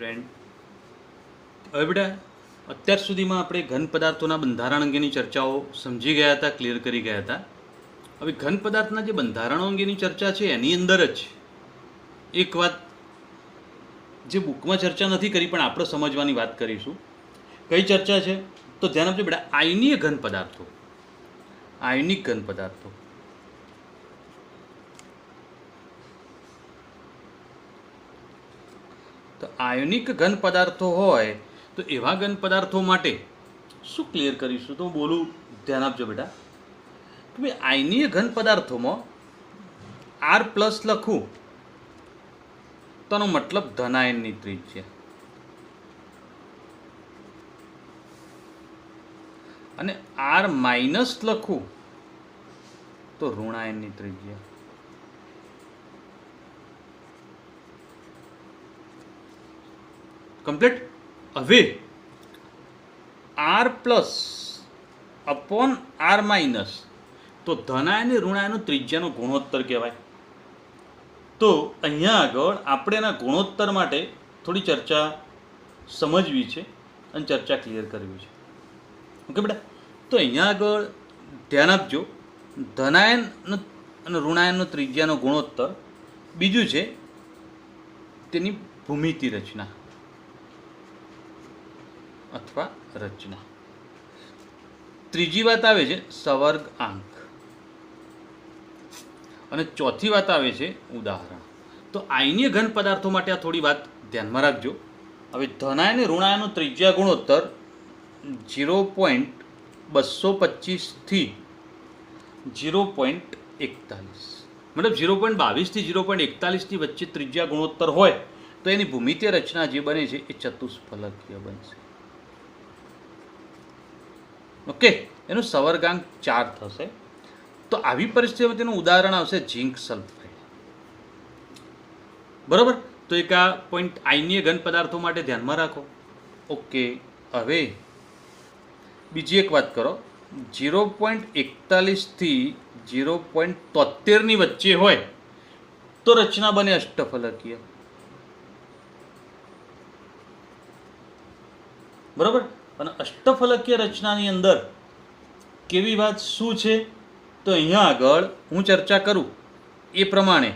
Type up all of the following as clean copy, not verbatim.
Student, હવે બેટા અત્યાર સુધીમાં આપણે ઘન પદાર્થોના બંધારણ અંગેની ચર્ચાઓ સમજી ગયા હતા, ક્લિયર કરી ગયા હતા. હવે ઘન પદાર્થના જે બંધારણો અંગેની ચર્ચા છે એની અંદર જ એક વાત જે બુકમાં ચર્ચા નથી કરી પણ આપણે સમજવાની વાત કરીશું. કઈ ચર્ચા છે તો ધ્યાન આપજો બેટા. આયનીય ઘન પદાર્થો, આયનિક ઘન પદાર્થો. તો આયનિક ઘન પદાર્થો હોય તો એવા ઘન પદાર્થો માટે શું ક્લિયર કરીશું તો બોલું, ધ્યાન આપજો બેટા. કે ભાઈ આયનીય ઘન પદાર્થોમાં R પ્લસ લખું તો આનો મતલબ ધન આયનની ત્રિજ્યા, અને R માઇનસ લખું તો ઋણ આયનની ત્રિજ્યા. કમ્પ્લીટ. હવે R plus upon R minus તો ધનાયન અને ઋણાયનનો ત્રિજ્યાનો ગુણોત્તર કહેવાય. તો અહીંયા આગળ આપણે એના ગુણોત્તર માટે થોડી ચર્ચા સમજવી છે અને ચર્ચા ક્લિયર કરવી છે. ઓકે બેટા. તો અહીંયા આગળ ધ્યાન આપજો, ધનાયન અને ઋણાયનનો ત્રિજ્યાનો ગુણોત્તર. બીજું છે તેની ભૂમિતિ રચના અથવા રચના. ત્રીજી વાત આવે છે સવર્ગ આંક, અને ચોથી વાત આવે છે ઉદાહરણ. તો આયનીય ઘન પદાર્થો માટે આ થોડી વાત ધ્યાનમાં રાખજો. હવે ધનાયન અને ઋણાયનનો ત્રિજ્યા ગુણોત્તર 0.225 થી 0.41, મતલબ 0.22 થી 0.41 ની વચ્ચે ત્રિજ્યા ગુણોત્તર હોય તો એની ભૂમિતીય રચના જે બને છે એ ચતુષ્ફલકીય બનશે. ઓકે, એનું સવર્ગાંક 4 થશે. તો આવી પરિસ્થિતિમાં તેનું ઉદાહરણ આવશે ઝીંક સલ્ફાઇડ. બરોબર. તો એક આ પોઈન્ટ આયનીય ઘન પદાર્થો માટે ધ્યાનમાં રાખો. ઓકે. હવે બીજી એક વાત કરો, 0.41 થી 0.73 ની વચ્ચે હોય તો રચના બને અષ્ટફલકીય. બરોબર. અને અષ્ટફલકીય રચનાની અંદર કેવી વાત શું છે તો અહીંયા આગળ હું ચર્ચા કરું એ પ્રમાણે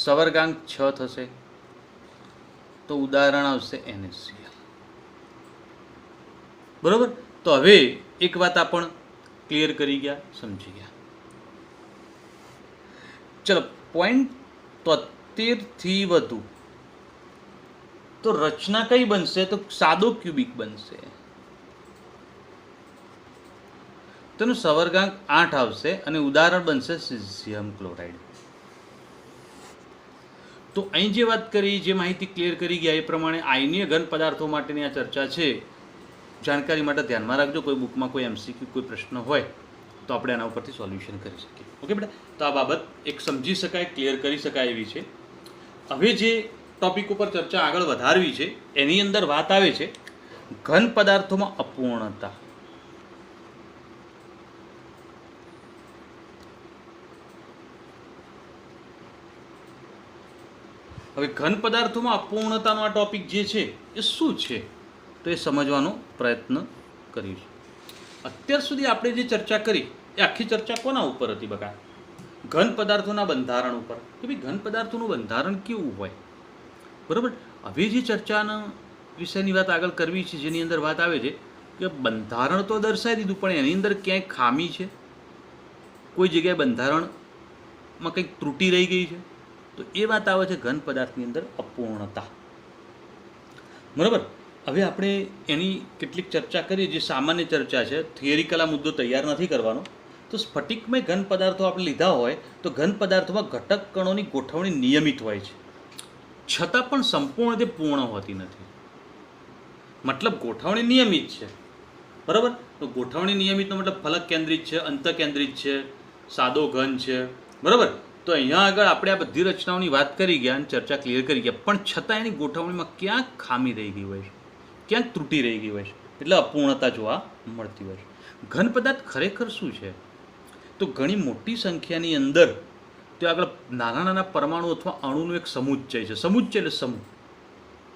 સવર્ગાંક 6 થશે. તો ઉદાહરણ આવશે NaCl. બરોબર. તો હવે એક વાત આપણ ક્લિયર કરી ગયા, સમજી ગયા. ચલો, 0.73 થી વધુ તો રચના કઈ બનશે તો સાદો ક્યુબિક બનશે. તેનું સવર્ગાંક 8 આવશે અને ઉદાહરણ બનશે સીઝિયમ ક્લોરાઇડ. તો અહીં જે વાત કરી, જે માહિતી ક્લિયર કરી ગયા એ પ્રમાણે આયનીય ઘન પદાર્થો માટેની આ ચર્ચા છે. જાણકારી માટે ધ્યાનમાં રાખજો. કોઈ બુકમાં કોઈ MCQ કોઈ પ્રશ્ન હોય તો આપણે એના ઉપરથી સોલ્યુશન કરી શકીએ. ઓકે બેટા. તો આ બાબત એક સમજી શકાય, ક્લિયર કરી શકાય એવી છે. હવે જે ટોપિક ઉપર ચર્ચા આગળ વધારવી છે એની અંદર વાત આવે છે ઘન પદાર્થોમાં અપૂર્ણતા. હવે ઘન પદાર્થોમાં અપૂર્ણતાનો આ ટોપિક જે છે એ શું છે તો એ સમજવાનો પ્રયત્ન કરીશું. અત્યાર સુધી આપણે જે ચર્ચા કરી એ આખી ચર્ચા કોના ઉપર હતી બકા? ઘન પદાર્થોના બંધારણ ઉપર. કે ભાઈ ઘન પદાર્થોનું બંધારણ કેવું હોય. બરાબર. હવે જે ચર્ચાના વિષયની વાત આગળ કરવી છે, જેની અંદર વાત આવે છે કે બંધારણ તો દર્શાવી દીધું પણ એની અંદર ક્યાંય ખામી છે, કોઈ જગ્યાએ બંધારણમાં કંઈક ત્રુટિ રહી ગઈ છે, તો એ વાત આવે છે ઘન પદાર્થની અંદર અપૂર્ણતા. બરાબર. હવે આપણે એની કેટલીક ચર્ચા કરીએ, જે સામાન્ય ચર્ચા છે. થિયરિકલ આ મુદ્દો તૈયાર નથી કરવાનો. તો સ્ફટિકમય ઘન પદાર્થો આપણે લીધા હોય તો ઘન પદાર્થોમાં ઘટક કણોની ગોઠવણી નિયમિત હોય છે, છતાં પણ સંપૂર્ણ રીતે પૂર્ણ હોતી નથી. મતલબ ગોઠવણી નિયમિત છે. બરાબર. તો ગોઠવણી નિયમિતનો મતલબ ફલક કેન્દ્રિત છે, અંતઃ કેન્દ્રિત છે, સાદો ઘન છે. બરાબર. તો અહીંયા આગળ આપણે આ બધી રચનાઓની વાત કરી ગયા અને ચર્ચા ક્લિયર કરી ગયા, પણ છતાં એની ગોઠવણીમાં ક્યાંક ખામી રહી ગઈ હોય છે, ક્યાંક ત્રુટિ રહી ગઈ હોય છે, એટલે અપૂર્ણતા જોવા મળતી હોય છે. ઘન પદાર્થ ખરેખર શું છે તો ઘણી મોટી સંખ્યાની અંદર તે આગળ નાના નાના પરમાણુ અથવા અણુનું એક સમુચ્ચય છે. સમુચ્ચય એટલે સમૂહ.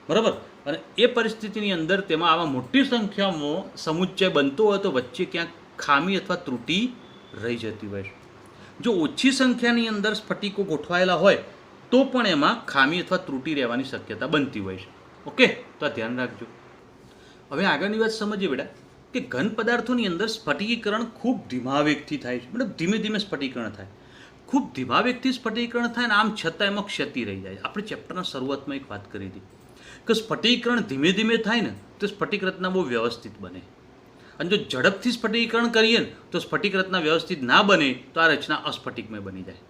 બરાબર. અને એ પરિસ્થિતિની અંદર તેમાં આવા મોટી સંખ્યામાં સમુચ્ચય બનતો હોય તો વચ્ચે ક્યાંક ખામી અથવા ત્રુટિ રહી જતી હોય છે. જો ઓછી સંખ્યાની અંદર સ્ફટિકો ગોઠવાયેલા હોય તો પણ એમાં ખામી અથવા ત્રુટિ રહેવાની શક્યતા બનતી હોય છે. ઓકે, તો આ ધ્યાન રાખજો. હવે આગળની વાત સમજીએ બેટા કે ઘન પદાર્થોની અંદર સ્ફટિકીકરણ ખૂબ ધીમા વેગથી થાય છે. મતલબ ધીમે ધીમે સ્ફટિકીકરણ થાય, ખૂબ ધીમા વેગથી સ્ફટિકીકરણ થાય ને આમ છતાં એમાં ક્ષતિ રહી જાય. આપણે ચેપ્ટરના શરૂઆતમાં એક વાત કરી હતી કે સ્ફટિકીકરણ ધીમે ધીમે થાય ને તો સ્ફટિક રચના બહુ વ્યવસ્થિત બને, અને જો ઝડપથી સ્ફટિકીકરણ કરીએ ને તો સ્ફટિક રચના વ્યવસ્થિત ના બને તો આ રચના અસ્ફટિકમય બની જાય.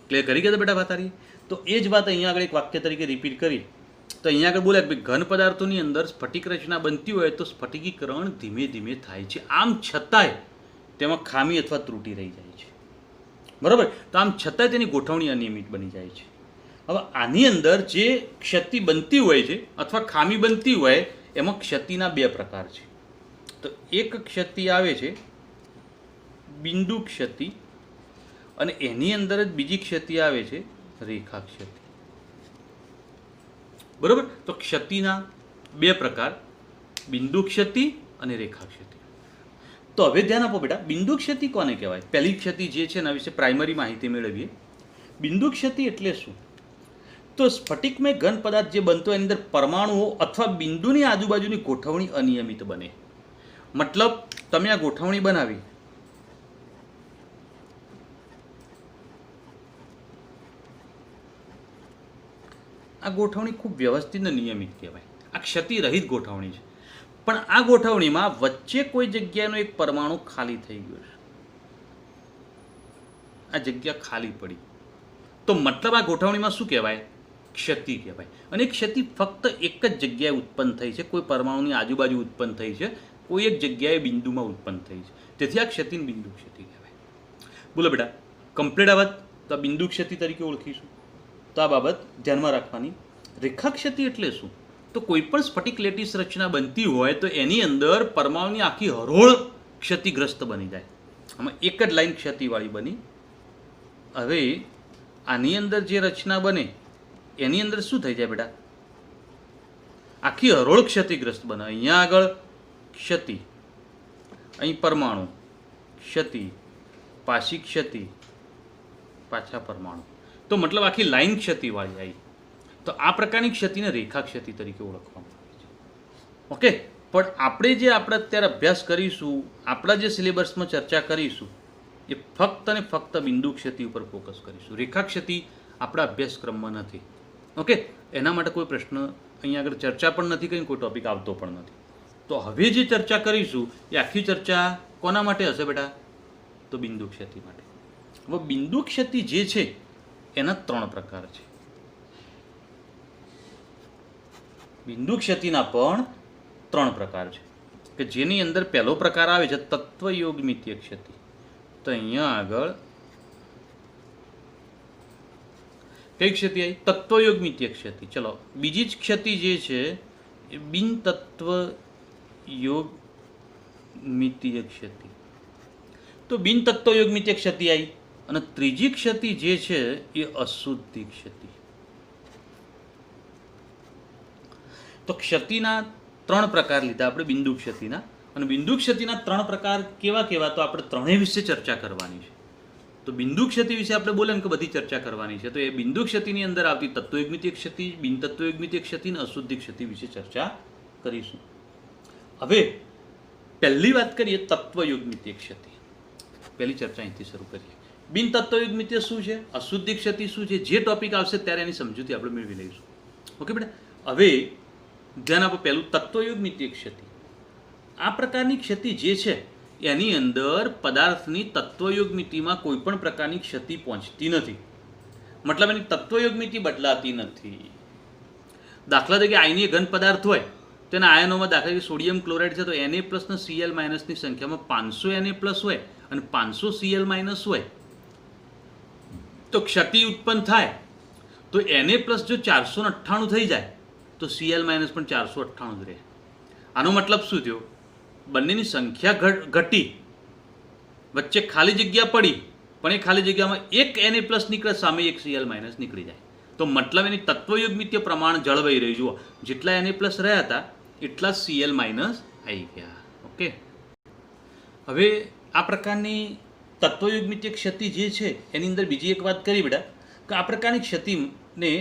ક્લિયર કરી ગયા બેટા વાત આરી? તો એ જ વાત અહીંયા આગળ એક વાક્ય તરીકે રિપીટ કરી તો અહીંયા આગળ બોલ્યા કે ઘન પદાર્થોની અંદર સ્ફટિક રચના બનતી હોય તો સ્ફટિકીકરણ ધીમે ધીમે થાય છે, આમ છતાંય તેમાં ખામી અથવા ત્રુટિ રહી જાય છે. બરાબર? તો આમ છતાંય તેની ગોઠવણી અનિયમિત બની જાય છે. હવે આની અંદર જે ક્ષતિ બનતી હોય છે અથવા ખામી બનતી હોય એમાં ક્ષતિના બે પ્રકાર છે. તો એક ક્ષતિ આવે છે બિંદુ ક્ષતિ, અને એની અંદર જ બીજી ક્ષતિ આવે છે રેખા ક્ષતિ. બરાબર? તો ક્ષતિના બે પ્રકાર, બિંદુ ક્ષતિ અને રેખા ક્ષતિ. તો હવે ધ્યાન આપો બેટા, બિંદુ ક્ષતિ કોને કહેવાય? પહેલી ક્ષતિ જે છે એના વિશે પ્રાઇમરી માહિતી મેળવીએ. બિંદુ ક્ષતિ એટલે શું? તો સ્ફટિકમય ઘન પદાર્થ જે બનતો એની અંદર પરમાણુઓ અથવા બિંદુની આજુબાજુની ગોઠવણી અનિયમિત બને. મતલબ તમે આ ગોઠવણી બનાવી, આ ગોઠવણી ખૂબ વ્યવસ્થિત અને નિયમિત કહેવાય. આ ક્ષતિ રહિત ગોઠવણી છે. પણ આ ગોઠવણીમાં વચ્ચે કોઈ જગ્યાનો એક પરમાણુ ખાલી થઈ ગયો છે, આ જગ્યા ખાલી પડી, તો મતલબ આ ગોઠવણીમાં શું કહેવાય? ક્ષતિ કહેવાય. અને ક્ષતિ ફક્ત એક જ જગ્યાએ ઉત્પન્ન થઈ છે, કોઈ પરમાણુની આજુબાજુ ઉત્પન્ન થઈ છે, કોઈ એક જગ્યાએ બિંદુમાં ઉત્પન્ન થઈ છે. તેથી આ ક્ષતિને બિંદુ ક્ષતિ કહેવાય. બોલો બેટા, કમ્પ્લીટ આ વાત તો આ બિંદુ ક્ષતિ તરીકે ઓળખીશું. તો આ બાબત ધ્યાનમાં રાખવાની. રેખા ક્ષતિ એટલે શું? તો કોઈ પણ સ્ફટિક લેટિસ રચના બનતી હોય તો એની અંદર પરમાણુની આખી હરોળ ક્ષતિગ્રસ્ત બની જાય. આમાં એક જ લાઈન ક્ષતિવાળી બની. હવે આની અંદર જે રચના બને એની અંદર શું થઈ જાય બેટા? આખી હરોળ ક્ષતિગ્રસ્ત બને. અહીંયા આગળ ક્ષતિ, અહીં પરમાણુ, ક્ષતિ, પાછી ક્ષતિ, પાછા પરમાણુ. તો મતલબ આખી લાઈન ક્ષતિવાળી આવી. તો આ પ્રકારની ક્ષતિને રેખા ક્ષતિ તરીકે ઓળખવામાં આવે છે. ઓકે, પણ આપણે જે અત્યારે અભ્યાસ કરીશું, આપણા જે સિલેબસમાં ચર્ચા કરીશું એ ફક્ત અને ફક્ત બિંદુ ક્ષતિ ઉપર ફોકસ કરીશું. રેખા ક્ષતિ આપણા અભ્યાસક્રમમાં નથી. ઓકે, એના માટે કોઈ પ્રશ્ન અહીંયા આગળ ચર્ચા પણ નથી કરી, કોઈ ટોપિક આવતો પણ નથી. તો હવે જે ચર્ચા કરીશું એ આખી ચર્ચા કોના માટે હશે બેટા? તો બિંદુ ક્ષતિ માટે. હવે બિંદુ ક્ષતિ જે છે એના ત્રણ પ્રકાર છે. બિંદુ ક્ષતિના પણ ત્રણ પ્રકાર છે કે જેની અંદર પહેલો પ્રકાર આવે છે તત્વયોગમિતીય ક્ષતિ. તો અહીંયા આગળ કઈ ક્ષતિ આવી? તત્વયોગમિતીય ક્ષતિ. ચલો, બીજી જ ક્ષતિ જે છે એ બિન તત્વયોગમિતીય ક્ષતિ. તો બિન તત્વયોગમિતીય ક્ષતિ આવી. અને ત્રીજી ક્ષતિ જે છે એ અશુદ્ધિ ક્ષતિ. તો ક્ષતિના ત્રણ પ્રકાર લીધા આપણે બિંદુ ક્ષતિના. અને બિંદુ ક્ષતિના ત્રણ પ્રકાર કેવા કેવા? તો આપણે ત્રણેય વિશે ચર્ચા કરવાની છે. તો બિંદુ ક્ષતિ વિશે આપણે બોલે ને કે બધી ચર્ચા કરવાની છે. તો એ બિંદુ ક્ષતિની અંદર આવતી તત્વયોગમિતીય ક્ષતિ, બિન તત્વયોગમિતીય ક્ષતિ અને અશુદ્ધિ ક્ષતિ વિશે ચર્ચા કરીશું. હવે પહેલી વાત કરીએ તત્વયોગમિતીય ક્ષતિ. પહેલી ચર્ચા અહીંથી શરૂ કરીએ. બિન તત્વયોગમિતીય શું છે, અશુદ્ધિ ક્ષતિ શું છે, જે ટોપિક આવશે ત્યારે એની સમજૂતી આપણે મેળવી લઈશું. ઓકે બેટા, હવે ધ્યાન આપો. પહેલું તત્વયોગમિતીય ક્ષતિ. આ પ્રકારની ક્ષતિ જે છે એની અંદર પદાર્થની તત્વયોગમિતિમાં કોઈ પણ પ્રકારની ક્ષતિ પહોંચતી નથી. મતલબ એની તત્વયોગમિતિ બદલાતી નથી. દાખલા તરીકે આયનીય ઘન પદાર્થ હોય તો એના આયનોમાં દાખલા તરીકે સોડિયમ ક્લોરાઇડ છે તો Na+ અને Cl- ની સંખ્યામાં 500 Na+ હોય અને 500 Cl- હોય તો ક્ષતિ ઉત્પન્ન થાય. તો Na+ જો 498 થઈ જાય તો Cl- પણ 498 જ રહે. આનો મતલબ શું થયો? બંનેની સંખ્યા ઘટી, વચ્ચે ખાલી જગ્યા પડી, પણ એ ખાલી જગ્યામાં એક Na+ નીકળે, સામે એક Cl- નીકળી જાય. તો મતલબ એની તત્વયુગ્મિત્ય પ્રમાણ જળવાઈ રહ્યું. જુઓ, જેટલા Na+ રહ્યા હતા એટલા Cl- આવી ગયા. ઓકે, હવે આ પ્રકારની તત્વયુગ્મિત્ય ક્ષતિ જે છે એની અંદર બીજી એક વાત કરી બેટા કે આ પ્રકારની ક્ષતિને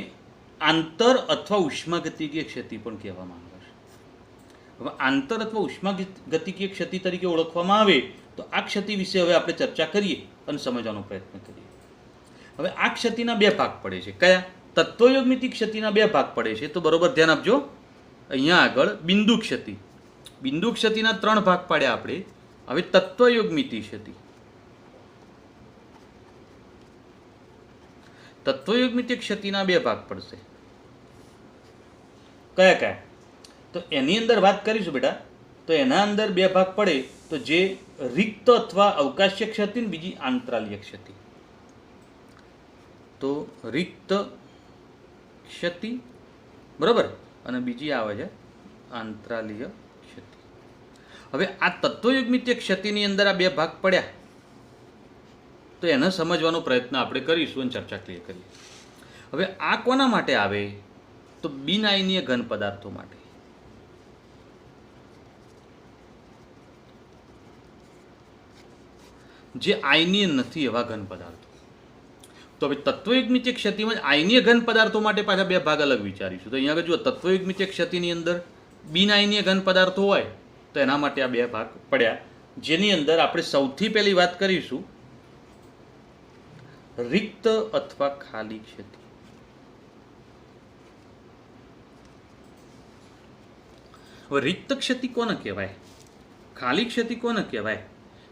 આંતર અથવા ઉષ્માગતિકીય ક્ષતિ પણ કહેવામાં આવે છે. હવે આંતર અથવા ઉષ્માગતિકીય ક્ષતિ તરીકે ઓળખવામાં આવે તો આ ક્ષતિ વિશે હવે આપણે ચર્ચા કરીએ અને સમજવાનો પ્રયત્ન કરીએ. હવે આ ક્ષતિના બે ભાગ પડે છે. કયા? તત્વયુગ્મિતિક ક્ષતિના બે ભાગ પડે છે. તો બરોબર ધ્યાન આપજો. અહીંયા આગળ બિંદુ ક્ષતિ, બિંદુ ક્ષતિના 3 ભાગ પાડ્યા આપણે. હવે તત્વયુગ્મિતિ ક્ષતિ, તત્વયુગ્મિતિક ક્ષતિના બે ભાગ પડશે. કયા કયા? તો એની અંદર વાત કરીશું બેટા. તો એના અંદર બે ભાગ પડે તો જે રિક્ત અથવા અવકાશીય ક્ષતિ ને બીજી આંતરાલીય ક્ષતિ. તો રિક્ત ક્ષતિ બરાબર અને બીજી આવે છે આંતરાલીય ક્ષતિ. હવે આ તત્વયુગ્મિત્ય ક્ષતિની અંદર આ બે ભાગ પડ્યા તો એને સમજવાનો પ્રયત્ન આપણે કરીશું અને ચર્ચા ક્લિયર કરીએ. હવે આ કોના માટે આવે? તો બિનઆયનીય ઘન પદાર્થો માટે. જે આયનીય નથી એવા ઘન પદાર્થો. તો હવે તત્વયુગ્મિત્ય ક્ષતિમાં આયનીય ઘન પદાર્થો માટે પાછા બે ભાગ અલગ વિચારીશું. તો અહીંયા આગળ જુઓ, તત્વયુગ્મિત્ય ક્ષતિની અંદર બિનઆયનીય ઘન પદાર્થો હોય તો એના માટે આ બે ભાગ પડ્યા, જેની અંદર આપણે સૌથી પહેલી વાત કરીશું રિક્ત અથવા ખાલી ક્ષતિ. હવે રિક્ત ક્ષતિ કોને કહેવાય, ખાલી ક્ષતિ કોને કહેવાય,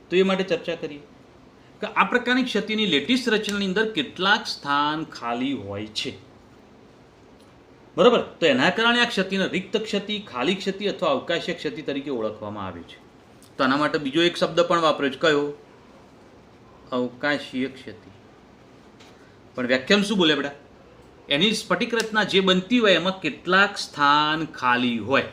તો એ માટે ચર્ચા કરીએ કે આ પ્રકારની ક્ષતિની લેટિસ રચનાની અંદર કેટલાક સ્થાન ખાલી હોય છે. બરાબર, તો એના કારણે આ ક્ષતિને રિક્ત ક્ષતિ, ખાલી ક્ષતિ અથવા અવકાશીય ક્ષતિ તરીકે ઓળખવામાં આવે છે. તો આના માટે બીજો એક શબ્દ પણ વાપર્યો છે. કયો? અવકાશીય ક્ષતિ. પણ વ્યાખ્યામાં શું બોલે બેટા? એની સ્ફટિક રચના જે બનતી હોય એમાં કેટલાક સ્થાન ખાલી હોય.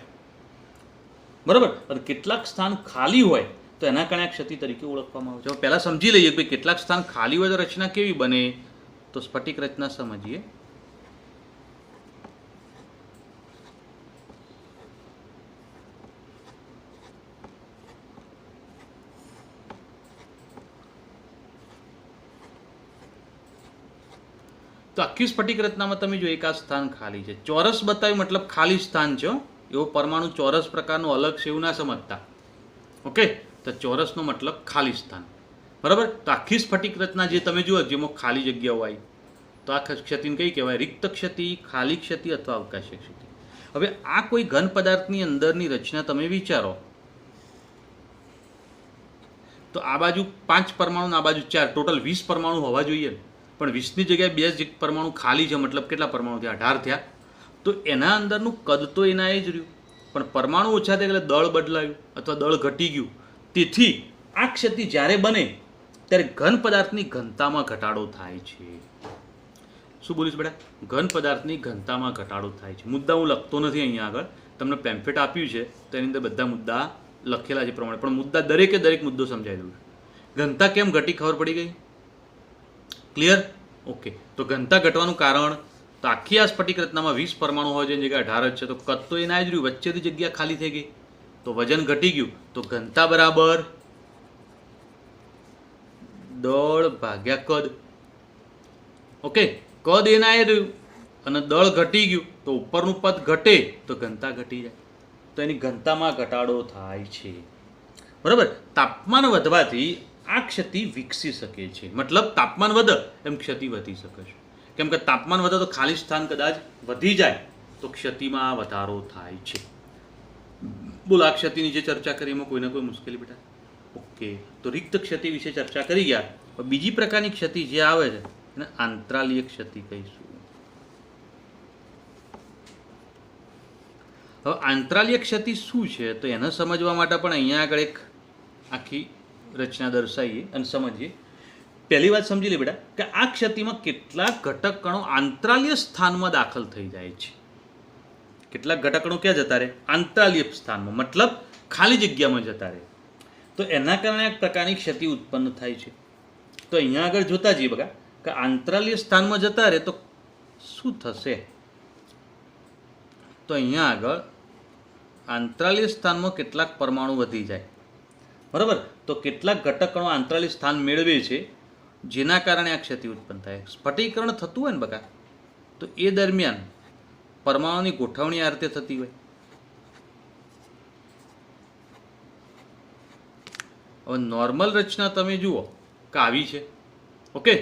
બરાબર, અને કેટલાક સ્થાન ખાલી હોય તો એના કારણે આ ક્ષતિ તરીકે ઓળખવામાં આવે છે. હવે પહેલાં સમજી લઈએ કે કેટલાક સ્થાન ખાલી હોય તો રચના કેવી બને. તો સ્ફટિક રચના સમજીએ. તો આખી સ્ફટિક રચનામાં તમે જો એક આ સ્થાન ખાલી છે. ચોરસ બતાવ્યું મતલબ ખાલી સ્થાન છે. એવો પરમાણુ ચોરસ પ્રકારનો અલગ છે એવું ના સમજતા. ઓકે, તો ચોરસનો મતલબ ખાલી સ્થાન. બરાબર, તો આખી સ્ફટિક રચના જે તમે જુઓ જેમાં ખાલી જગ્યાઓ હોય તો આ ક્ષતિને કઈ કહેવાય? રિક્ત ક્ષતિ, ખાલી ક્ષતિ અથવા અવકાશીય ક્ષતિ. હવે આ કોઈ ઘન પદાર્થની અંદરની રચના તમે વિચારો તો આ બાજુ 5 પરમાણુ, આ બાજુ 4, ટોટલ 20 પરમાણુ હોવા જોઈએ. પણ 20ની જગ્યાએ 2 પરમાણુ ખાલી છે, મતલબ કેટલા પરમાણુ થયા? 18 થયા. તો એના અંદરનું કદ તો એના એ જ રહ્યું, પણ પરમાણુ ઓછા થયા એટલે દળ બદલાયું અથવા દળ ઘટી ગયું. તેથી આ ક્ષતિ જ્યારે બને ત્યારે ઘન પદાર્થની ઘનતામાં ઘટાડો થાય છે. શું બોલીશ બેટા? ઘન પદાર્થની ઘનતામાં ઘટાડો થાય છે. મુદ્દા હું લખતો નથી અહીંયા આગળ, તમને પેમ્ફલેટ આપ્યું છે તો એની અંદર બધા મુદ્દા લખેલા છે પ્રમાણે, પણ મુદ્દા દરેકે દરેક મુદ્દો સમજાવી દઉં છું. ઘનતા કેમ ઘટી ખબર પડી ગઈ? ક્લિયર? ઓકે, તો ઘનતા ઘટવાનું કારણ તો આખી આ સ્ફટિક રચનામાં 20 પરમાણુ હોય છે, એની જગ્યાએ 18 જ છે. તો કદ તો એના જ રહ્યું, વચ્ચેથી જગ્યા ખાલી થઈ ગઈ તો વજન ઘટી ગયું. તો ઘનતા બરાબર દળ ભાગ્યા કદ. ઓકે, કદ એના એ રહ્યું અને દળ ઘટી ગયું તો ઉપરનું પદ ઘટે તો ઘનતા ઘટી જાય. તો એની ઘનતામાં ઘટાડો થાય છે. બરાબર, તાપમાન વધવાથી આ ક્ષતિ વિકસી શકે છે. મતલબ તાપમાન વધે એમ ક્ષતિ વધી શકે છે. કેમ કે તાપમાન વધે તો ખાલી સ્થાન કદાચ વધી જાય તો ક્ષતિમાં વધારો થાય છે. બોલો, આ ક્ષતિની જે ચર્ચા કરી એમાં કોઈને કોઈ મુશ્કેલી બેટા? ઓકે, તો રિક્ત ક્ષતિ વિશે ચર્ચા કરી ગયા. બીજી પ્રકારની ક્ષતિ જે આવે છે એને આંતરાલીય ક્ષતિ કહીશું. હવે આંતરાલીય ક્ષતિ શું છે તો એને સમજવા માટે પણ અહીંયા આગળ એક આખી રચના દર્શાવીએ અને સમજીએ. પહેલી વાત સમજી લે બેટા કે આ ક્ષતિમાં કેટલાક ઘટક કણો આંતરાલીય સ્થાનમાં દાખલ થઈ જાય છે. કેટલાક ઘટક કણો ક્યાં જતા રહે? આંતરાલીય સ્થાનમાં, મતલબ ખાલી જગ્યામાં જતા રહે. તો એના કારણે એક પ્રકારની ક્ષતિ ઉત્પન્ન થાય છે. તો અહીંયા આગળ જોતા જઈએ બગા કે આંતરાલીય સ્થાનમાં જતા રહે તો શું થશે? તો અહીંયા આગળ આંતરાલીય સ્થાનમાં કેટલાક પરમાણુ વધી જાય, બરાબર? તો કેટલાક ઘટકણો આંતરાલીય સ્થાન મેળવે છે, જેના કારણે આ ક્ષતિ ઉત્પન્ન થાય. સ્ફટિકીકરણ થતું હોય ને બકા, તો એ દરમિયાન પરમાણુની ગોઠવણી આ રીતે થતી હોય. હવે નોર્મલ રચના તમે જુઓ કે આવી છે, ઓકે,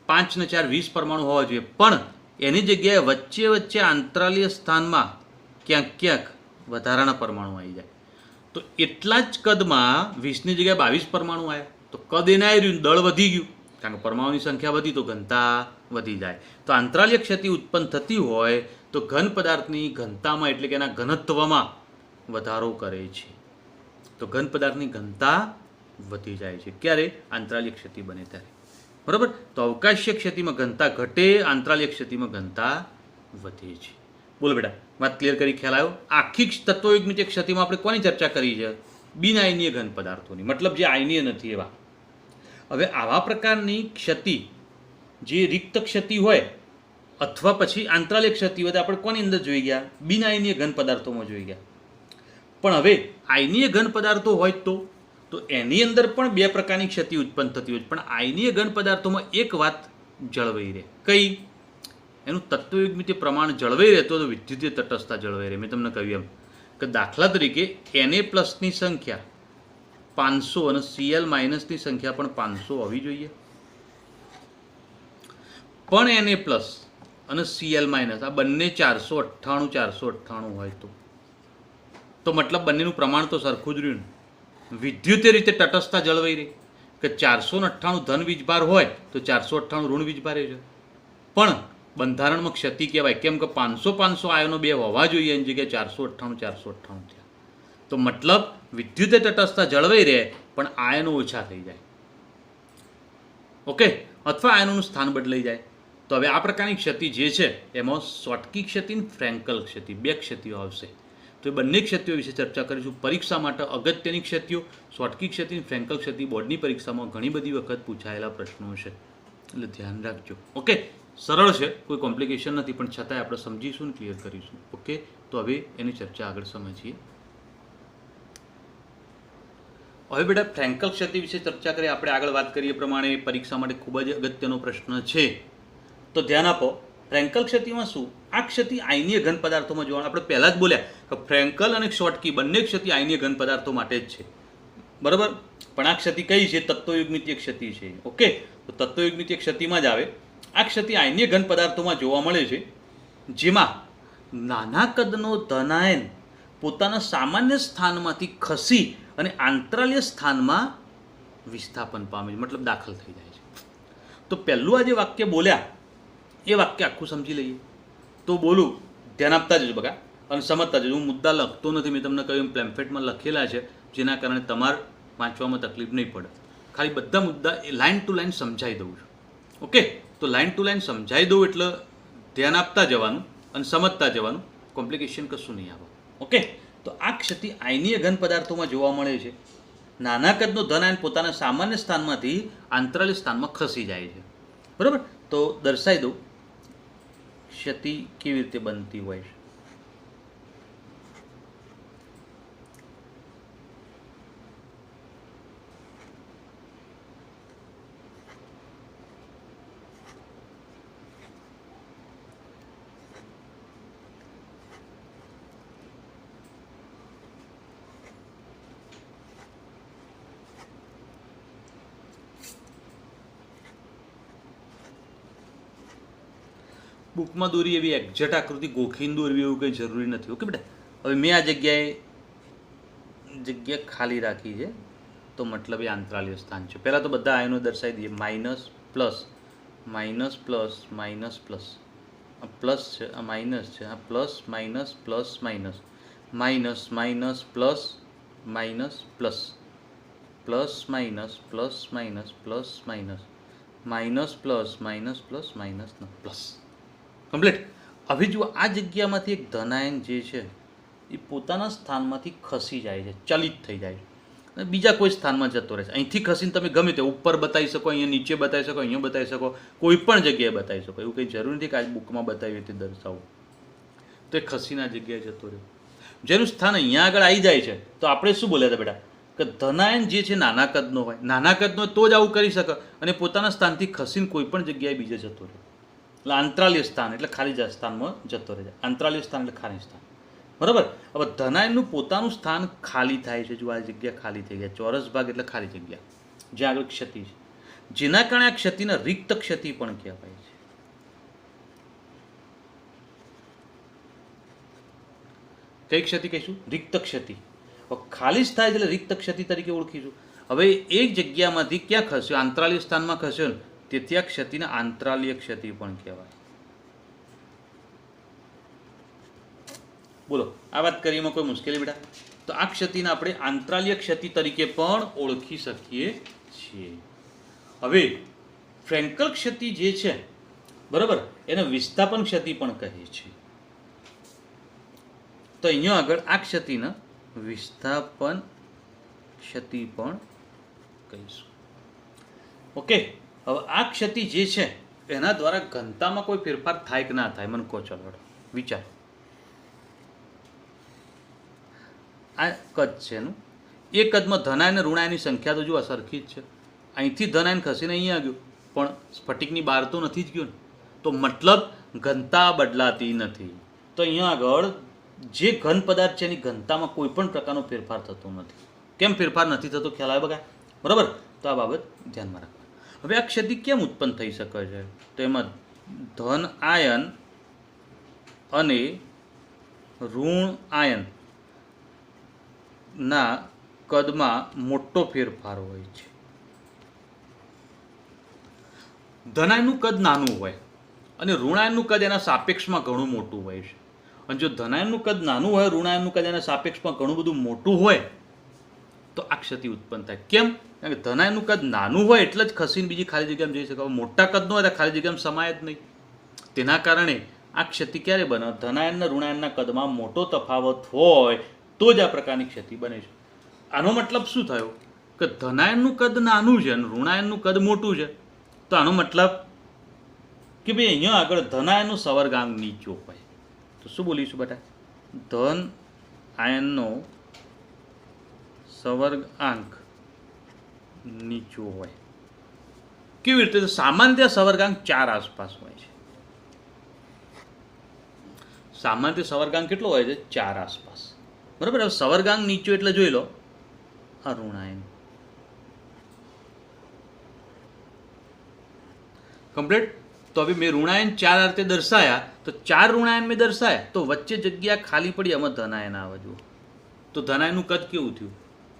5 ને 4 20 પરમાણુ હોવા જોઈએ, પણ એની જગ્યાએ વચ્ચે વચ્ચે આંતરાલીય સ્થાનમાં ક્યાંક ક્યાંક વધારાના પરમાણુ આવી જાય. તો એટલા જ કદમાં 20ની જગ્યાએ 22 પરમાણુ આવ્યા, તો કદ એને આવી રહ્યું, દળ વધી ગયું, કારણ કે પરમાણુની સંખ્યા વધી તો ઘનતા વધી જાય. તો આંતરાલીય ક્ષતિ ઉત્પન્ન થતી હોય તો ઘન પદાર્થની ઘનતામાં એટલે કે એના ઘનત્વમાં વધારો કરે છે. તો ઘન પદાર્થની ઘનતા વધી જાય છે. ક્યારે? આંતરાલીય ક્ષતિ બને ત્યારે, બરાબર? તો અવકાશીય ક્ષતિમાં ઘનતા ઘટે, આંતરાલીય ક્ષતિમાં ઘનતા વધે છે. બોલો બેટા, વાત ક્લિયર કરી? ખ્યાલ આવ્યો? આખી તત્વયુગ્મિત ક્ષતિમાં આપણે કોની ચર્ચા કરી છે? બિન આયનીય ઘન પદાર્થોની, મતલબ જે આયનીય નથી એવા. હવે આવા પ્રકારની ક્ષતિ, જે રિક્ત ક્ષતિ હોય અથવા પછી આંતરાલીય ક્ષતિ હોય, તો આપણે કોની અંદર જોઈ ગયા? બિન આયનીય ઘન પદાર્થોમાં જોઈ ગયા. પણ હવે આયનીય ઘન પદાર્થો હોય તો એની અંદર પણ બે પ્રકારની ક્ષતિ ઉત્પન્ન થતી હોય છે. પણ આયનીય ઘન પદાર્થોમાં એક વાત જળવાઈ રહે. કઈ? એનું તત્વયુગ્મિત પ્રમાણ જળવાઈ રહેતો તો વિદ્યુતીય તટસ્થતા જળવાઈ રહે. મેં તમને કહ્યું એમ કે દાખલા તરીકે Na+ની સંખ્યા 500 અને Cl- સંખ્યા પણ 500 હોવી જોઈએ. પણ Na+ અને Cl- આ બંને 498 હોય તો મતલબ બંનેનું પ્રમાણ તો સરખું જ રહ્યું ને. વિદ્યુતીય રીતે તટસ્થતા જળવાઈ રહી કે 498 ધન વીજભાર હોય તો 498 ઋણ વીજભાર છે. પણ બંધારણમાં ક્ષતિ કહેવાય, કેમ કે 500 આયનો બે હોવા જોઈએ, એની જગ્યાએ 498 થયા. તો મતલબ વિદ્યુતીય તટસ્થતા જળવાઈ રહે પણ આયનો ઓછા થઈ જાય, ઓકે, અથવા આયનોનું સ્થાન બદલાઈ જાય. તો હવે આ પ્રકારની ક્ષતિ જે છે એમાં શોટકી ક્ષતિ અને ફ્રેન્કલ ક્ષતિ, બે ક્ષતિઓ આવશે. તો એ બંને ક્ષતિઓ વિશે ચર્ચા કરીશું. પરીક્ષા માટે અગત્યની ક્ષતિઓ શોટકી ક્ષતિ અને ફ્રેન્કલ ક્ષતિ બોર્ડની પરીક્ષામાં ઘણી બધી વખત પૂછાયેલા પ્રશ્નો છે, એટલે ધ્યાન રાખજો. ઓકે, સરળ છે, કોઈ કોમ્પ્લિકેશન નથી, પણ છતાંય આપણે સમજીશું ને ક્લિયર કરીશું. ઓકે, તો હવે એની ચર્ચા આગળ સમજીએ. હવે બેટા ફ્રેન્કલ ક્ષતિ વિશે ચર્ચા કરીએ. આપણે આગળ વાત કરીએ પ્રમાણે પરીક્ષા માટે ખૂબ જ અગત્યનો પ્રશ્ન છે, તો ધ્યાન આપો. ફ્રેન્કલ ક્ષતિમાં શું? આ ક્ષતિ આયનીય ઘન પદાર્થોમાં જોવાનું. આપણે પહેલાં જ બોલ્યા કે ફ્રેન્કલ અને શોટકી બંને ક્ષતિ આયનીય ઘન પદાર્થો માટે જ છે, બરાબર? પણ આ ક્ષતિ કઈ છે? તત્વયુગ્મિતીય ક્ષતિ છે. ઓકે, તો તત્વયુગ્મિતીય ક્ષતિમાં જ આવે. આ ક્ષતિ આયનીય ઘન પદાર્થોમાં જોવા મળે છે, જેમાં નાના કદનો ધનાયન પોતાના સામાન્ય સ્થાનમાંથી ખસી અને આંતરાલીય સ્થાનમાં વિસ્થાપન પામે છે, મતલબ દાખલ થઈ જાય છે. તો પહેલું આ જે વાક્ય બોલ્યા એ વાક્ય આખું સમજી લઈએ. તો બોલું, ધ્યાન આપતા જજો બકા અને સમજતા જજો. હું મુદ્દા લખતો નથી, મેં તમને કહ્યું પેમ્ફલેટમાં લખેલા છે, જેના કારણે તમારે વાંચવામાં તકલીફ નહીં પડે. ખાલી બધા મુદ્દા એ લાઇન ટુ લાઇન સમજાવી દઉં છું. ઓકે, તો લાઇન ટુ લાઇન સમજાવી દઉં એટલે ધ્યાન આપતા જવાનું અને સમજતા જવાનું, કોમ્પ્લિકેશન કશું નહીં આવે. ઓકે, તો આ ક્ષતિ આયનીય ઘન પદાર્થોમાં જોવા મળે છે. નાના કદનો ધનાયન પોતાના સામાન્ય સ્થાનમાંથી આંતરાલીય સ્થાનમાં ખસી જાય છે, બરાબર? તો દર્શાવી દઉં ક્ષતિ કેવી રીતે બનતી હોય છે. બુકમાં દોરી એવી એક્ઝેક્ટ આકૃતિ ગોખીને દોરવી એવું કંઈ જરૂરી નથી. ઓકે બેટા, હવે મેં આ જગ્યા ખાલી રાખી છે, તો મતલબ એ આંતરાલીય સ્થાન છે. પહેલાં તો બધા આયનો દર્શાવી દઈએ. Minus plus minus plus minus plus, આ પ્લસ છે, આ માઇનસ છે, આ plus minus plus minus minus minus plus minus plus plus minus plus minus plus minus minus plus minus plus minus plus, complete. હવે જો આ જગ્યામાંથી એક ધનાયન જે છે એ પોતાના સ્થાનમાંથી ખસી જાય છે, ચલિત થઈ જાય છે. અને બીજા કોઈ સ્થાનમાં જતો રહે છે. અહીંથી ખસીને તમે ગમે તે ઉપર બતાવી શકો, અહીંયા નીચે બતાવી શકો, અહીંયા બતાવી શકો, કોઈ પણ જગ્યાએ બતાવી શકો. એવું કંઈ જરૂર નથી કે આ બુકમાં બતાવી તે દર્શાવો. તો એ ખસીને આ જગ્યાએ જતો રહ્યો. જેનું સ્થાન અહીંયા આગળ આવી જાય છે તો આપણે શું બોલ્યા હતા બેટા કે ધનાયન જે છે નાના કદનો હોય, નાના કદનો તો જ આવું કરી શકે અને પોતાના સ્થાનથી ખસીને કોઈ પણ જગ્યાએ બીજે જતો રહે. એટલે આંતરાલીય સ્થાન એટલે ખાલી સ્થાનમાં જતો રહે છે. આંતરાલીય સ્થાન એટલે ખાલી સ્થાન, બરાબર. હવે ધનાયનનું પોતાનું સ્થાન ખાલી થાય છે. જો આ જગ્યા ખાલી થઈ ગયા, ચોરસ ભાગ એટલે ખાલી જગ્યા જ્યાં આગળ ક્ષતિ છે, જેના કારણે આ ક્ષતિને રિક્ત ક્ષતિ પણ કહેવાય છે. કઈ ક્ષતિ કહીશું? રિક્ત ક્ષતિ. ખાલી જ થાય એટલે રિક્ત ક્ષતિ તરીકે ઓળખીશું. હવે એક જગ્યામાંથી ક્યાં ખસ્યો? આંતરાલીય સ્થાનમાં ખસ્યો ને, તેથી આ ક્ષતિને આંતરાલીય ક્ષતિ પણ કહેવાય. બોલો, આ વાત કરીએમાં કોઈ મુશ્કેલી બેટા? તો આ ક્ષતિને આપણે આંતરાલીય ક્ષતિ તરીકે પણ ઓળખી શકીએ છીએ. હવે ફ્રેન્કલ ક્ષતિ જે છે, બરાબર, એને વિસ્થાપન ક્ષતિ પણ કહે છે. તો અહીંયા આગળ આ ક્ષતિને વિસ્થાપન ક્ષતિ પણ કહીશું. ઓકે. હવે આ ક્ષતિ જે છે એના દ્વારા ઘનતામાં કોઈ ફેરફાર થાય કે ના થાય? મને કહો, ચાલો વિચાર. આ કદ છે એનું. એ કદમાં ધનાયન અને ઋણાયનની સંખ્યા તો જો સરખી જ છે. અહીંથી ધનાયન ખસીને અહીંયા ગયું, પણ સ્ફટિકની બહાર તો નથી જ ગયો ને. તો મતલબ ઘનતા બદલાતી નથી. તો અહીંયા આગળ જે ઘન પદાર્થ છે એની ઘનતામાં કોઈ પણ પ્રકારનો ફેરફાર થતો નથી. કેમ ફેરફાર નથી થતો? ખ્યાલ આવે બગા? બરાબર. તો આ બાબત ધ્યાનમાં રાખવા. હવે આ ક્ષતિ કેમ ઉત્પન્ન થઈ શકે છે? તો એમાં ધન આયન અને ઋણ આયન ના કદમાં મોટો ફેરફાર હોય છે. ધનાયનનું કદ નાનું હોય અને ઋણાયનનું કદ એના સાપેક્ષમાં ઘણું મોટું હોય છે. અને જો ધનાયનનું કદ નાનું હોય, ઋણાયનનું કદ એના સાપેક્ષમાં ઘણું બધું મોટું હોય તો આ ક્ષતિ ઉત્પન્ન થાય. કેમ? કારણ કે ધનાયનનું કદ નાનું હોય એટલે જ ખસીને બીજી ખાલી જગ્યામાં જઈ શકે. મોટા કદનો હોય તો ખાલી જગ્યામાં સમાય જ નહીં. તેના કારણે આ ક્ષતિ ક્યારે બને? ધનાયન અને ઋણાયનના કદમાં મોટો તફાવત હોય તો જ આ પ્રકારની ક્ષતિ બને છે. આનો મતલબ શું થયો? કે ધનાયનનું કદ નાનું છે અને ઋણાયનનું કદ મોટું છે. તો આનો મતલબ કે ભાઈ અહીંયા આગળ ધનાયનનો સવર્ગાંક નીચો હોય. તો શું બોલીશું બેટા? ધન આયનનો સવર્ગાંક નીચો હોય. કેવી રીતે? તો સામાન્ય સવર્ગાંક 4 આસપાસ હોય છે. સામાન્ય સવર્ગાંક કેટલો હોય છે? 4 આસપાસ. બરાબર. હવે સવર્ગાંક નીચો એટલે જોઈ લો આ ઋણાયન. કમ્પ્લીટ. તો હવે મેં ઋણાયન 4 આ રીતે દર્શાયા, તો 4 ઋણાયન મેં દર્શાયા, તો વચ્ચે જગ્યા ખાલી પડી, આમાં ધનાયન આવે. જુઓ તો ધનાયનનું કદ કેવું થયું?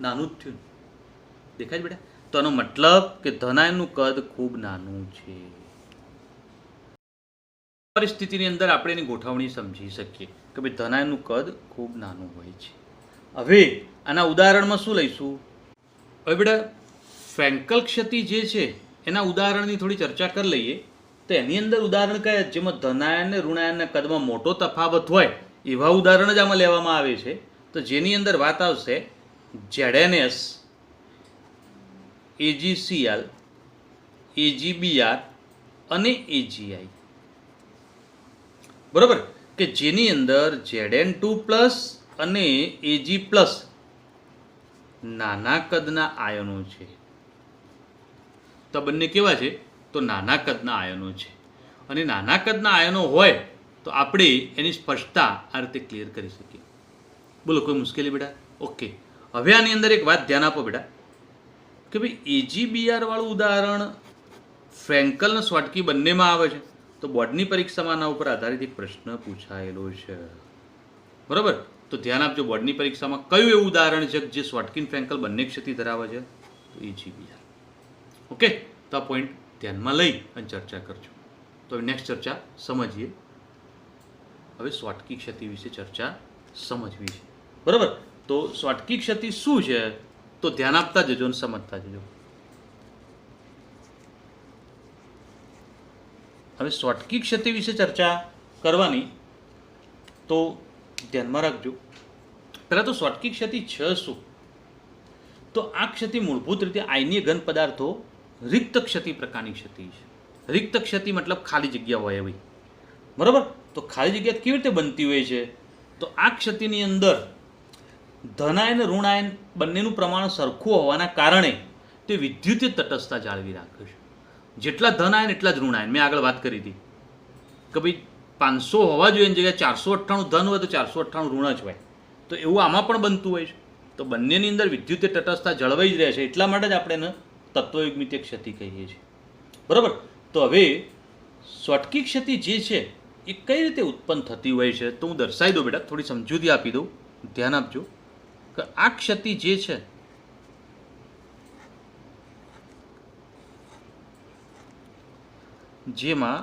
નાનું જ થયું. દેખાય બેટા? તો આનો મતલબ કે ધનાયનનું કદ ખૂબ નાનું છે. પરિસ્થિતિની અંદર આપણે એની ગોઠવણી સમજી શકીએ કે ભાઈ ધનાયનનું કદ ખૂબ નાનું હોય છે. હવે આના ઉદાહરણમાં શું લઈશું? હવે બેટા ફ્રેન્કલ ક્ષતિ જે છે એના ઉદાહરણની થોડી ચર્ચા કરી લઈએ. તો એની અંદર ઉદાહરણ કયા? જેમાં ધનાયન અને ઋણાયનના કદમાં મોટો તફાવત હોય એવા ઉદાહરણ જ આમાં લેવામાં આવે છે. તો જેની અંદર વાત આવશે ZNS, AgCl, AgBr અને AgI. બરાબર. કે જેની અંદર Zn2+ અને Ag+ નાના કદના આયનો છે. તો બંને કેવા છે? તો નાના કદના આયનો છે. અને નાના કદના આયનો હોય તો આપણે એની સ્પષ્ટતા આ રીતે ક્લિયર કરી શકીએ. બોલો, કોઈ મુશ્કેલી બેટા? ઓકે. હવે આની અંદર એક વાત ધ્યાન આપો બેટા કે ભાઈ AgBr વાળું ઉદાહરણ ફ્રેન્કલ અને સ્વાટકી બંનેમાં આવે છે. તો બોર્ડની પરીક્ષામાં આના ઉપર આધારિત એક પ્રશ્ન પૂછાયેલો છે. બરાબર. તો ધ્યાન આપજો, બોર્ડની પરીક્ષામાં કયું એવું ઉદાહરણ છે જે સ્વાટકી ફ્રેન્કલ બંને ક્ષતિ ધરાવે છે? તો AgBr. ઓકે. તો આ પોઈન્ટ ધ્યાનમાં લઈ અને ચર્ચા કરજો. તો નેક્સ્ટ ચર્ચા સમજીએ. હવે સ્વાટકી ક્ષતિ વિશે ચર્ચા સમજવી છે. બરાબર. તો સ્વાટકી ક્ષતિ શું છે? તો ધ્યાન આપતા જજો અને સમજતા જજો. હવે સ્વાટકી ક્ષતિ વિશે ચર્ચા કરવાની, તો ધ્યાનમાં રાખજો. પહેલાં તો સ્વાટકી ક્ષતિ છે શું? તો આ ક્ષતિ મૂળભૂત રીતે આયનીય ઘન પદાર્થો રિક્ત ક્ષતિ પ્રકારની ક્ષતિ છે. રિક્ત ક્ષતિ મતલબ ખાલી જગ્યા હોય એવી, બરાબર. તો ખાલી જગ્યા કેવી રીતે બનતી હોય છે? તો આ ક્ષતિની અંદર ધનાયન ઋણાયન બંનેનું પ્રમાણ સરખું હોવાના કારણે તે વિદ્યુતીય તટસ્થતા જાળવી રાખે છે. જેટલા ધનાયન એટલા જ ઋણાયન. મેં આગળ વાત કરી હતી કે ભાઈ 500 હોવા જોઈએ એની જગ્યાએ 498 ધન હોય તો 498 ઋણ જ હોય. તો એવું આમાં પણ બનતું હોય છે. તો બંનેની અંદર વિદ્યુતીય તટસ્થતા જળવાઈ જ રહે છે. એટલા માટે જ આપણે એને તત્વયુગ્મિતીય ક્ષતિ કહીએ છીએ, બરાબર. તો હવે સ્ફટિકી ક્ષતિ જે છે એ કઈ રીતે ઉત્પન્ન થતી હોય છે તો હું દર્શાવી દઉં બેટા, થોડી સમજૂતી આપી દઉં, ધ્યાન આપજો કે આ ક્ષતિ જે છે જેમાં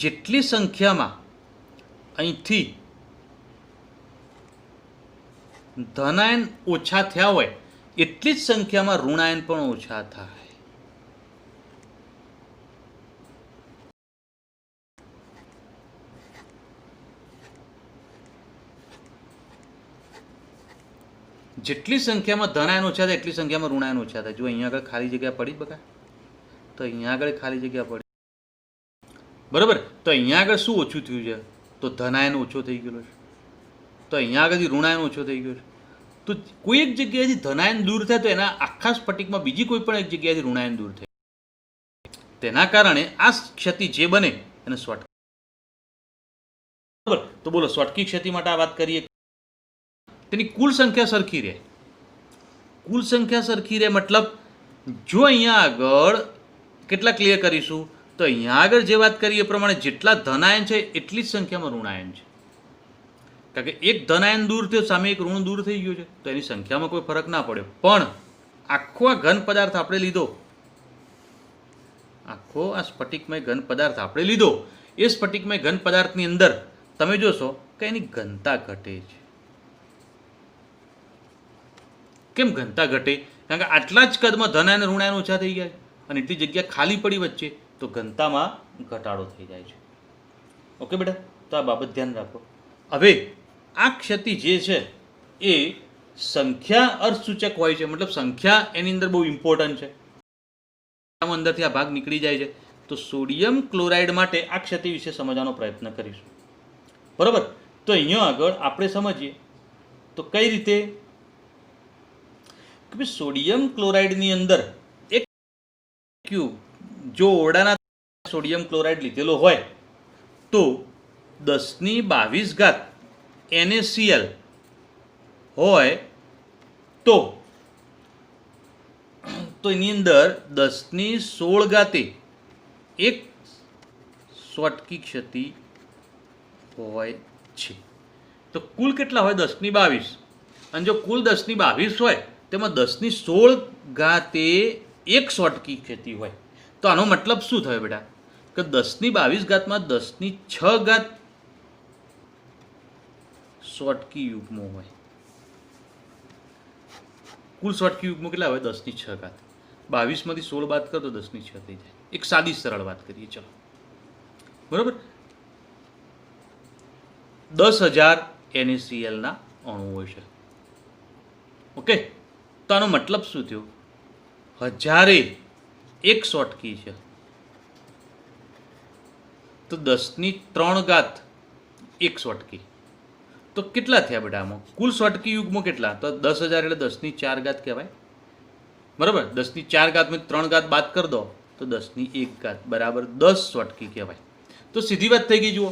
જેટલી સંખ્યામાં અહીંથી ધનાયન ઓછા થયા હોય એટલી જ સંખ્યામાં ઋણાયન પણ ઓછા થાય. જેટલી સંખ્યામાં ધનાયન ઓછા થાય એટલી સંખ્યામાં ઋણાયન ઓછા થાય. જો અહીંયા આગળ ખાલી જગ્યા પડી બકા, તો અહીંયા આગળ ખાલી જગ્યા પડી, બરાબર. તો અહીંયા આગળ શું ઓછું થયું છે? તો ધનાયન ઓછો થઈ ગયેલો છે. તો અહીંયા આગળથી ઋણાયન ઓછો થઈ ગયો છે. તો કોઈ એક જગ્યાએથી ધનાયન દૂર થાય તો એના આખા સ્ફટિકમાં બીજી કોઈ પણ એક જગ્યાએથી ઋણાયન દૂર થાય. તેના કારણે આ ક્ષતિ જે બને એને સ્ફટિક, બરાબર. તો બોલો, સ્ફટિકી ક્ષતિ માટે આ વાત કરીએ, તેની કુલ સંખ્યા સરખી રહે. કુલ સંખ્યા સરખી રહે મતલબ જો અહીંયા આગળ કેટલા ક્લિયર કરીશું તો અહીંયા આગળ જે વાત કરીએ એ પ્રમાણે જેટલા ધનાયન છે એટલી જ સંખ્યામાં ઋણાયન છે. કારણ કે એક ધનાયન દૂર થયો, સામે એક ઋણ દૂર થઈ ગયું છે, તો એની સંખ્યામાં કોઈ ફરક ના પડ્યો. પણ આખો આ ઘન પદાર્થ આપણે લીધો, આખો આ સ્ફટિકમય ઘન પદાર્થ આપણે લીધો, એ સ્ફટિકમય ઘન પદાર્થની અંદર તમે જોશો કે એની ઘનતા ઘટે છે. કેમ ઘનતા ઘટે? કારણ કે આટલા જ કદમાં ધનાયન ઋણાયન ઓછા થઈ ગયા અને એટલી જગ્યા ખાલી પડી વચ્ચે, તો ઘનતામાં ઘટાડો થઈ જાય છે. ઓકે બેટા, તો આ બાબત ધ્યાન રાખો. હવે આ ક્ષતિ જે છે એ સંખ્યા અર્થસૂચક હોય છે, મતલબ સંખ્યા એની અંદર બહુ ઇમ્પોર્ટન્ટ છે. અંદરથી આ ભાગ નીકળી જાય છે. તો સોડિયમ ક્લોરાઇડ માટે આ ક્ષતિ વિશે સમજવાનો પ્રયત્ન કરીશું, બરાબર. તો અહીંયા આગળ આપણે સમજીએ તો કઈ રીતે કે સોડિયમ ક્લોરાઇડની અંદર એક ક્યુબ, જો ઓરડાના સોડિયમ ક્લોરાઇડ લીધેલો હોય તો 1022 NaCl હોય તો એની અંદર 1016 એક સ્ફટિકી ક્ષતિ હોય છે. તો કુલ કેટલા હોય? 1022. અને જો કુલ 1022 હોય તેમાં 1016 એક સ્ફટિકી ક્ષતિ હોય. તો આનો મતલબ શું થયો બેટા? કે 1022 માં 10⁶ સ્ફટિકી યુગ્મો હોય. કુલ સ્ફટિકી યુગ્મો કેટલા હોય? 10⁶. 22 માંથી 16 બાદ કરો તો 10⁶ થઈ જાય. એક સાદી સરળ વાત કરીએ, ચલો, બરાબર. 10,000 NaCl ના અણુઓ છે. ઓકે, તો આનો મતલબ શું થયો? 1000 એક સ્ફટિકી છે તો 10⁻³ એક સ્ફટિકી. તો કેટલા થયા બેટા આમાં? કુલ સ્ફટિકી યુગ્મો કેટલા? તો 10,000 એટલે 10⁻⁴ કહેવાય, બરાબર. 10⁻⁴ માં 3 બાદ કરી દો તો 10⁻⁴ બરાબર 10 સ્ફટિકી કહેવાય. તો સીધી વાત થઈ ગઈ. જુઓ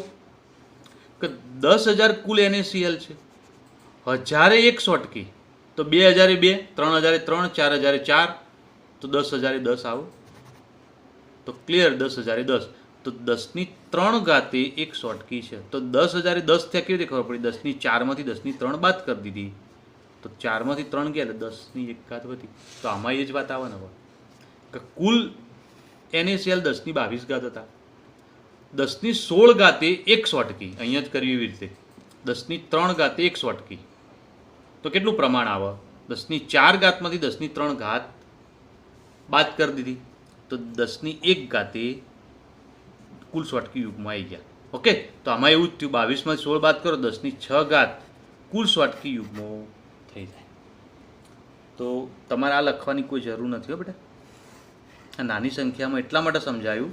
કે 10,000 કુલ NaCl છે, 1000 એક સ્ફટિકી, તો 2000 2, 3000 3, 4000 4, તો 10,010 આવું. તો ક્લિયર, 10,010. તો 10⁻³ એક સ્ફટિકી છે. તો 10,010 થયા કેવી રીતે ખબર પડી? 10⁻⁴ માંથી 10⁻³ બાદ કરી દીધી તો 4 માંથી 3 ગયા એટલે 10⁻1 વધી. તો આમાં એ જ વાત આવે ને હવે કે કુલ NaCl 10⁻22 હતા, 10⁻16 એક સ્ફટિકી, અહીંયા જ કર્યું એવી રીતે 10⁻³ એક સ્ફટિકી. તો કેટલું પ્રમાણ આવે? 10⁻⁴ માંથી 10⁻³ બાદ કરી દીધી તો 10⁻1 કુલ સ્ફટિકી યુગમાં આવી ગયા. ઓકે, તો આમાં એવું જ થયું, 22 16 બાદ કરો 10⁶ કુલ સ્વાટકી યુગ્મો થઈ જાય. તો તમારે આ લખવાની કોઈ જરૂર નથી હો બેટા. આ નાની સંખ્યામાં એટલા માટે સમજાયું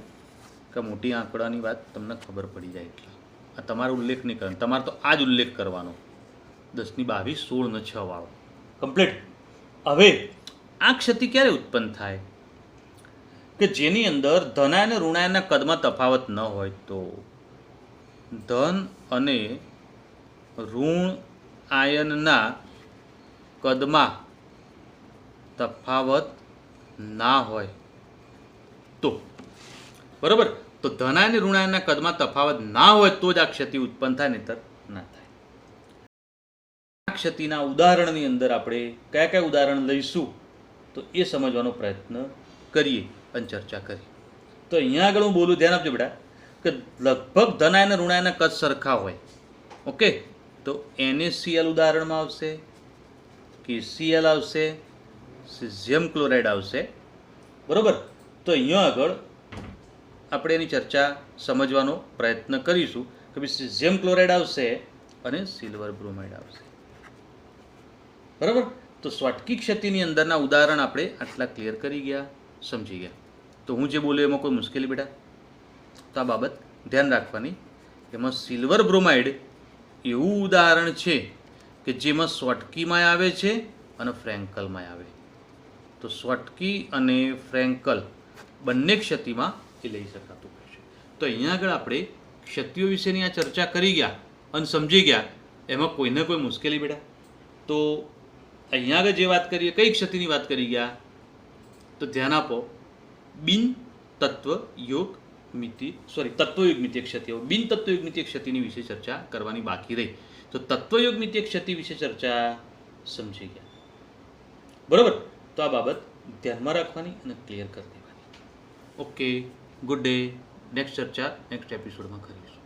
કે મોટી આંકડાની વાત તમને ખબર પડી જાય એટલે. આ તમારો ઉલ્લેખ નહીં કરવાનો, તમારે તો આ જ ઉલ્લેખ કરવાનો, 10⁻22 16 વાળો કમ્પ્લીટ. હવે આ ક્ષતિ ક્યારે ઉત્પન્ન થાય કે જેની અંદર ધનાયન અને ઋણાયનના કદમાં તફાવત ન હોય. તો ધન અને ઋણ આયનના કદમાં તફાવત ના હોય તો બરાબર. તો ધનાયન અને ઋણાયનના કદમાં તફાવત ના હોય તો જ આ ક્ષતિ ઉત્પન્ન થાય, નહીતર ના થાય. આ ક્ષતિના ઉદાહરણની અંદર આપણે કયા કયા ઉદાહરણ લઈશું તો એ સમજવાનો પ્રયત્ન કરીએ અને ચર્ચા કરીએ. તો અહીંયા આગળ હું બોલું, ધ્યાન આપજો બેટા, કે લગભગ ધનાયન અને ઋણાયનના કદ સરખા હોય. ઓકે, તો NaCl ઉદાહરણમાં આવશે, KCl આવશે, સિઝિયમ ક્લોરાઇડ આવશે. બરાબર. તો અહીંયા આગળ આપણે એની ચર્ચા સમજવાનો પ્રયત્ન કરીશું કે ભાઈ સિઝિયમ ક્લોરાઇડ આવશે અને સિલ્વર બ્રોમાઇડ આવશે. બરાબર. તો સ્વાટકી ક્ષતિની અંદરના ઉદાહરણ આપણે આટલા ક્લિયર કરી ગયા, સમજી ગયા. તો હું જે બોલ્યો એમાં કોઈ મુશ્કેલી બેટા? તો આ બાબત ધ્યાન રાખવાની. એમાં સિલ્વર બ્રોમાઇડ એવું ઉદાહરણ છે કે જેમાં સ્વાટકીમાં આવે છે અને ફ્રેન્કલમાં આવે. તો સ્વાટકી અને ફ્રેન્કલ બંને ક્ષતિમાં એ લઈ શકાતું હોય છે. તો અહીંયા આગળ આપણે ક્ષતિઓ વિશેની આ ચર્ચા કરી ગયા અને સમજી ગયા. એમાં કોઈને કોઈ મુશ્કેલી બેટા? તો અહીંયા આગળ જે વાત કરીએ, કઈ ક્ષતિની વાત કરી ગયા? તો ધ્યાન આપો, બિન તત્વયોગ તત્વયુગ્મિતીય ક્ષતિઓ, બિન તત્વયુગ્મિતીય ક્ષતિની વિશે ચર્ચા કરવાની બાકી રહી. તો તત્વયુગ્મિતીય ક્ષતિ વિશે ચર્ચા સમજી ગયા. બરોબર. તો આ બાબત ધ્યાનમાં રાખવાની અને ક્લિયર કરી દેવાની. Okay, good day. નેક્સ્ટ ચર્ચા નેક્સ્ટ એપિસોડમાં કરીશું.